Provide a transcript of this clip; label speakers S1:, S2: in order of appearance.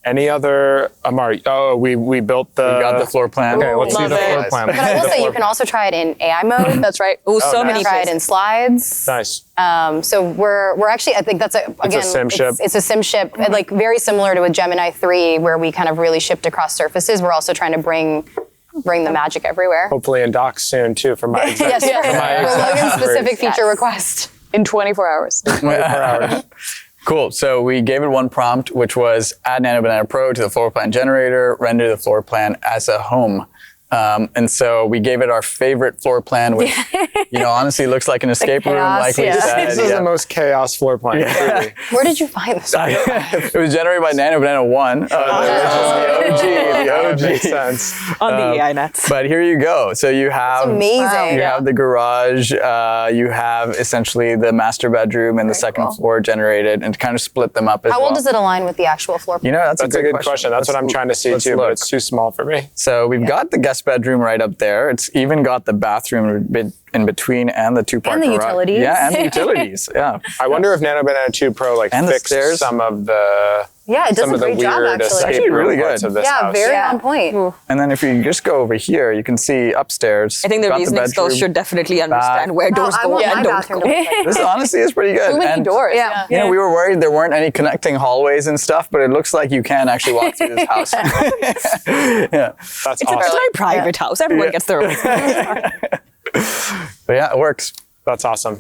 S1: Any other, Ammaar? Oh, we built the...
S2: We got the floor plan.
S1: Okay, let's see
S3: Love
S1: the floor
S3: it.
S1: plan.
S4: But I will say you can also try it in AI mode.
S3: That's right. Oh, so
S4: You
S3: many
S4: can try it in
S3: places.
S4: slides.
S1: Nice.
S4: So we're actually, I think that's again,
S1: sim ship.
S4: it's a sim ship, like very similar to a Gemini 3 where we kind of really shipped across surfaces. We're also trying to bring the magic everywhere.
S1: Hopefully in docs soon too for my exam.
S4: Yes, for Logan's specific feature request.
S3: In 24 hours.
S1: 24 hours.
S2: Cool. So we gave it one prompt, which was add Nano Banana Pro to the floor plan generator, render the floor plan as a home. And so we gave it our favorite floor plan, which, honestly looks like an escape room, like we said.
S1: This is the most chaos floor plan. Truly.
S4: Where did you find this?
S2: It was generated by Nano Banana 1. The OG.
S1: Makes sense.
S3: On the AI nets.
S2: But here you go. So you have
S4: amazing.
S2: You have the garage. You have essentially the master bedroom and the second floor generated, and kind of split them up as well.
S4: How well does it align with the actual floor plan?
S2: That's
S1: a good question. That's what I'm trying to see too, but it's too small for me.
S2: So we've got the guest bedroom right up there. It's even got the bathroom in between and the two-part
S3: And the
S2: garage.
S3: utilities.
S2: Yeah, and the utilities. Yeah.
S1: I wonder if Nano Banana 2 Pro
S2: And the
S1: fixed
S2: stairs.
S1: some of the
S4: Yeah, it does
S1: some
S4: a
S1: of the
S4: great job
S1: weird
S4: actually.
S1: escape
S2: Actually
S1: room
S2: really
S1: parts
S2: good.
S1: of this
S4: Yeah,
S1: house.
S4: very on point.
S2: And then if you just go over here, you can see upstairs.
S3: I think the
S2: got
S3: reasoning skills
S2: bedroom.
S3: should definitely understand where doors
S4: I
S3: go
S4: want
S3: and
S4: my
S3: don't
S4: bathroom
S3: go.
S4: to look like
S2: This honestly is pretty good.
S3: Too many
S2: And,
S3: doors.
S4: Yeah.
S2: We were worried there weren't any connecting hallways and stuff, but it looks like you can actually walk through this house. Yeah.
S1: That's
S3: It's a
S1: awesome.
S3: very private house. Everyone gets their own.
S2: But yeah, it works.
S1: That's awesome.